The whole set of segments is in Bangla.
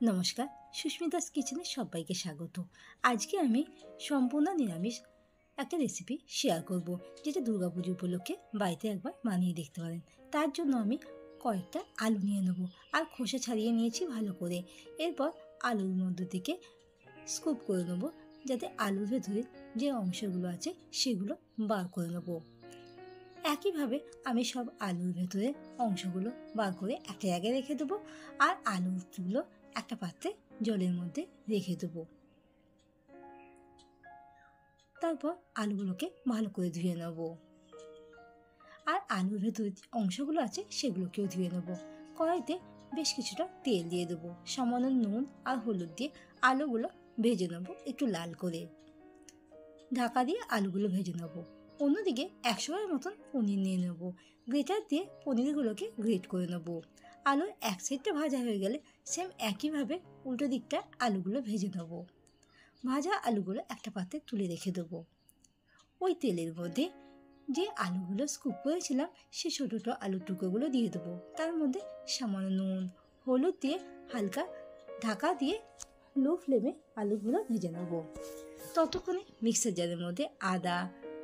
নমস্কার, সুস্মিতাস কিচেনে সবাইকে স্বাগত। আজকে আমি সম্পূর্ণ নিরামিষ একটা রেসিপি শেয়ার করব, যেটা দুর্গাপুজো উপলক্ষে বাড়িতে একবার বানিয়ে দেখতে পারেন। তার জন্য আমি কয়েকটা আলু নিয়ে নেব আর খোসা ছাড়িয়ে নিয়েছি ভালো করে। এরপর আলুর মধ্য থেকে স্কুপ করে নেব, যাতে আলুর ভেতরে যে অংশগুলো আছে সেগুলো বার করে নেব। একইভাবে আমি সব আলুর ভেতরে অংশগুলো বার করে একটা জায়গায় রেখে দেবো, আর আলুগুলো একটা পাত্রে জলের মধ্যে রেখে দেবো। তারপর আলুগুলোকে ভালো করে ধুয়ে নেব, আর আলুর ভেতরে যে অংশগুলো আছে সেগুলোকেও ধুয়ে নেব। কড়াইতে বেশ কিছুটা তেল দিয়ে দেবো, সামান্য নুন আর হলুদ দিয়ে আলুগুলো ভেজে নেব একটু লাল করে। ঢাকা দিয়ে আলুগুলো ভেজে নেব। অন্যদিকে 100 গ্রাম মতন পনির নিয়ে নেব। গ্রেটার দিয়ে পনিরগুলোকে গ্রেট করে নেব। আলুর এক সাইডটা ভাজা হয়ে গেলে সেম একইভাবে উল্টো দিকটা আলুগুলো ভেজে নেব। ভাজা আলুগুলো একটা পাত্রে তুলে রেখে দেবো। ওই তেলের মধ্যে যে আলুগুলো স্কুপ করেছিলাম সেই ছোটো ছোটো আলুর টুকরোগুলো দিয়ে দেবো। তার মধ্যে সামান্য নুন হলুদ দিয়ে হালকা ঢাকা দিয়ে লো ফ্লেমে আলুগুলো ভেজে নেব। ততক্ষণে মিক্সার জারের মধ্যে আদা,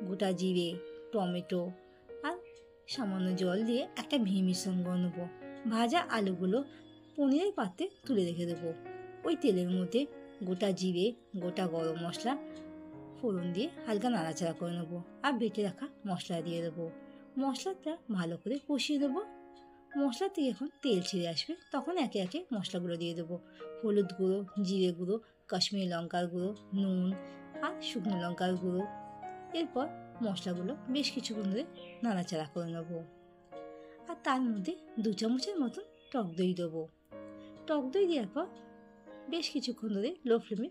গোটা জিরে, টমেটো আর সামান্য জল দিয়ে একটা মিহি মিশ্রণ করে নেব। ভাজা আলুগুলো পনিরের পাত্রে তুলে রেখে দেবো। ওই তেলের মধ্যে গোটা জিরে, গোটা গরম মশলা ফোড়ন দিয়ে হালকা নাড়াচাড়া করে নেবো, আর বেটে রাখা মশলা দিয়ে দেবো। মশলাটা ভালো করে কষিয়ে দেবো। মশলা থেকে যখন তেল ছেড়ে আসবে তখন একে একে মশলাগুলো দিয়ে দেবো। হলুদ গুঁড়ো, জিরে গুঁড়ো, কাশ্মীরি লঙ্কার গুঁড়ো, নুন আর শুকনো লঙ্কার গুঁড়ো। এরপর মশলাগুলো বেশ কিছুক্ষণ ধরে নাড়াচাড়া করে নেবো, আর তার মধ্যে 2 চামচের মতন টক দই দেবো। টক দই দেওয়ার পর বেশ কিছুক্ষণ ধরে লো ফ্লেমে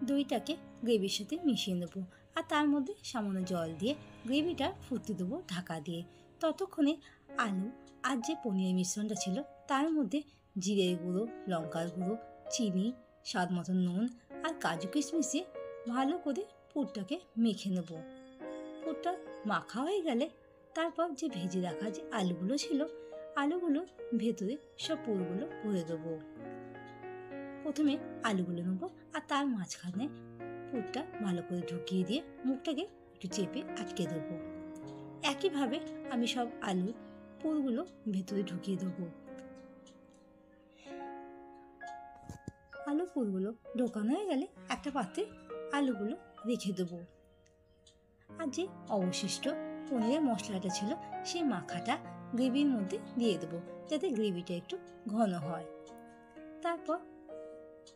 দইটাকে গ্রেভির সাথে মিশিয়ে নেবো, আর তার মধ্যে সামান্য জল দিয়ে গ্রেভিটা ফুটতে দেবো ঢাকা দিয়ে। ততক্ষণে আলু আর যে পনিরের মিশ্রণটা ছিল তার মধ্যে জিরের গুঁড়ো, লঙ্কার গুঁড়ো, চিনি, স্বাদ মতন নুন আর কাজু কিশমিশ দিয়ে ভালো করে পুরটাকে মেখে নেব। পুরটা মাখা হয়ে গেলে তারপর যে ভেজে রাখা যে আলুগুলো ছিল, আলুগুলো ভেতরে সব পুরগুলো ভরে দেবো। প্রথমে আলুগুলো নেবো, আর তার মাঝখানে পুরটা ভালো করে ঢুকিয়ে দিয়ে মুখটাকে একটু চেপে আটকে দেবো। একইভাবে আমি সব আলুর পুরগুলো ভেতরে ঢুকিয়ে দেবো। আলু পুরগুলো ঢোকানো হয়ে গেলে একটা পাত্রে আলুগুলো রেখে দেবো, আর যে অবশিষ্ট পনিরের মশলাটা ছিল সেই মাখাটা গ্রেভির মধ্যে দিয়ে দেবো, যাতে গ্রেভিটা একটু ঘন হয়। তারপর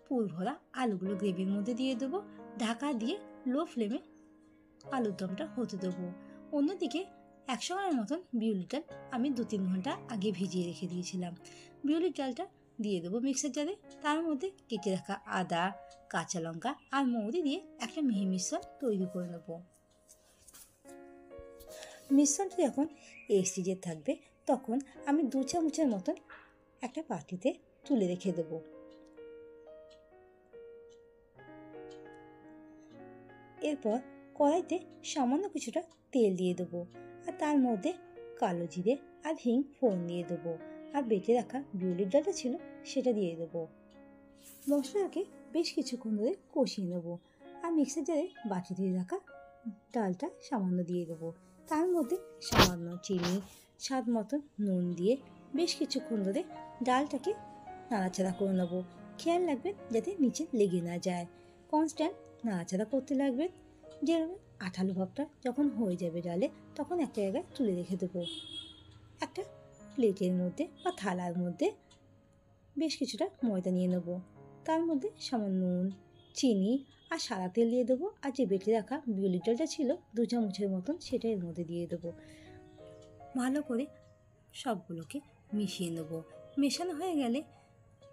পুর ভরা আলুগুলো গ্রেভির মধ্যে দিয়ে দেবো, ঢাকা দিয়ে লো ফ্লেমে আলুর দমটা হতে দেবো। অন্যদিকে 100 গ্রামের মতন বিউলির ডাল আমি 2-3 ঘন্টা আগে ভিজিয়ে রেখে দিয়েছিলাম। বিউলির ডালটা দিয়ে দেবো মিক্সার জারে। তার মধ্যে কেটে রাখা আদা, কাঁচা লঙ্কা আর মৌরি দিয়ে একটা মিহি মিশ্রণ তৈরি করে নেব। মিশ্রণটা যখন এই স্টেজে থাকবে তখন আমি 2 চামচের মতন একটা বাটিতে তুলে রেখে দেবো। এরপর কড়াইতে সামান্য কিছুটা তেল দিয়ে দেবো, আর তার মধ্যে কালো জিরে আর হিং ফোড়ন দিয়ে দেবো, আর বেটে রাখা বিউলির ডালটা ছিল সেটা দিয়ে দেবো। মশলাকে বেশ কিছুক্ষণ ধরে কষিয়ে নেবো, আর মিক্সার জারে বাটি দিয়ে রাখা ডালটা সামান্য দিয়ে দেবো। তার মধ্যে সামান্য চিনি, স্বাদ মতো নুন দিয়ে বেশ কিছুক্ষণ ধরে ডালটাকে নাড়াচাড়া করে নেবো। খেয়াল রাখবেন যাতে নিচে লেগে না যায়। কনস্ট্যান্ট নাড়াচাড়া করতে লাগবেন। যেরকম আঠালো ভাবটা যখন হয়ে যাবে ডালে, তখন একটা জায়গায় তুলে রেখে দেবো। একটা প্লেটের মধ্যে বা থালার মধ্যে বেশ কিছুটা ময়দা নিয়ে নেব। তার মধ্যে সামান্য নুন, চিনি আর সাদা তেল দিয়ে দেবো, আর যে বেটে রাখা বিউলির ডালটা ছিল 2 চামচের মতন সেটা এর মধ্যে দিয়ে দেবো। ভালো করে সবগুলোকে মিশিয়ে নেব। মেশানো হয়ে গেলে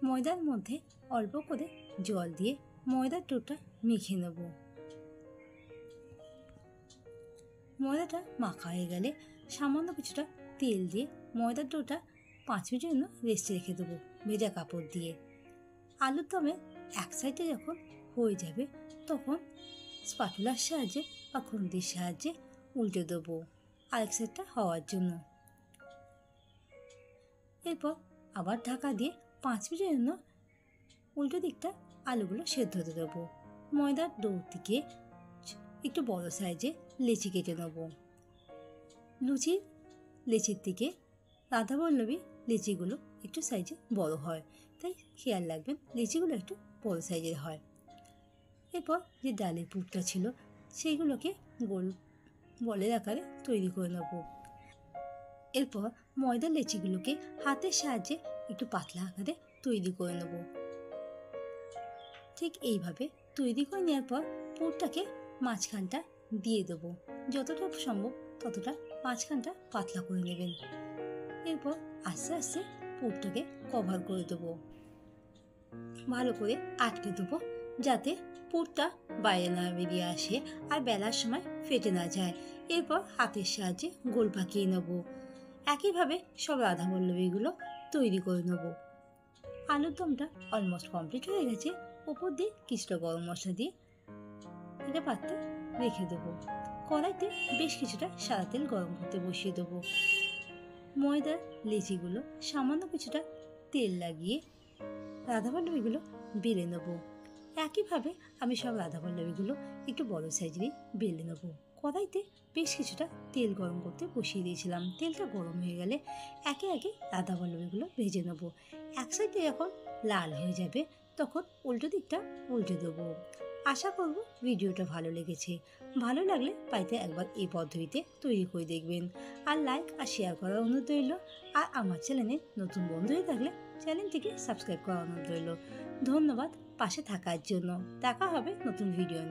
ময়দার মধ্যে অল্প করে জল দিয়ে ময়দার ডোটা মেখে নেব। ময়দাটা মাখা হয়ে গেলে সামান্য কিছুটা তেল দিয়ে ময়দার ডোটা 5 মিনিটের জন্য রেস্টে রেখে দেবো ভেজা কাপড় দিয়ে। আলুর দমে এক সাইডে যখন হয়ে যাবে তখন স্প্যাটুলার সাহায্যে বা খুন্তির সাহায্যে উল্টে দেবো আরেক সাইডটা হওয়ার জন্য। এরপর আবার ঢাকা দিয়ে 5 মিনিটের জন্য উল্টো দিকটা আলুগুলো সেদ্ধ হতে দেবো। ময়দার ডো থেকে একটু বড় সাইজে লেচি কেটে নেব। লেচির থেকে রাধাবল্লভী লেচিগুলো একটু সাইজে বড় হয়, তাই খেয়াল রাখবেন লেচিগুলো একটু বড় সাইজের হয়। এরপর যে ডালের পুরটা ছিল সেইগুলোকে গোল বলের আকারে তৈরি করে নেব। এরপর ময়দার লেচিগুলোকে হাতের সাহায্যে একটু পাতলা আকারে তৈরি করে নেব। ঠিক এইভাবে তৈরি করে নেওয়ার পর পুরটাকে মাঝখানটা দিয়ে দেবো। যতটা সম্ভব ততটা মাঝখানটা পাতলা করে নেবেন। এরপর আস্তে আস্তে পুরটাকে কভার করে দেবো, ভালো করে আটকে দেবো, যাতে পুরটা বাইরে না বেরিয়ে আসে আর বেলার সময় ফেটে না যায়। এরপর হাতের সাহায্যে গোল পাকিয়ে নেব। একইভাবে সব রাধাবল্লভীগুলো তৈরি করে নেব। আলুর দমটা অলমোস্ট কমপ্লিট হয়ে গেছে। ওপর দিয়ে কিছুটা গরম মশলা দিয়ে এটা পাত্রে রেখে দেবো। কড়াইতে বেশ কিছুটা সাদা তেল গরম করতে বসিয়ে দেবো। ময়দার লেচিগুলো সামান্য কিছুটা তেল লাগিয়ে রাধাবল্লভীগুলো বেলে নেব। একইভাবে আমি সব রাধাবল্লভীগুলো একটু বড় সাইজেরই বেলে নেব। কড়াইতে বেশ কিছুটা তেল গরম করতে বসিয়ে দিয়েছিলাম। তেলটা গরম হয়ে গেলে একে একে রাধাবল্লভীগুলো ভেজে নেব। এক সাইডে যখন লাল হয়ে যাবে তখন উল্টো দিকটা উল্টে দেবো। আশা করব ভিডিওটা ভালো লেগেছে। ভালো লাগলে বাড়িতে একবার এই পদ্ধতিতে তৈরি করে দেখবেন। আর লাইক আর শেয়ার করার অনুরোধ রইল। আর আমার চ্যানেলে নতুন বন্ধু হয়ে থাকলে চ্যানেলটিকে সাবস্ক্রাইব করার অনুরোধ রইল। ধন্যবাদ পাশে থাকার জন্য। দেখা হবে নতুন ভিডিও নিয়ে।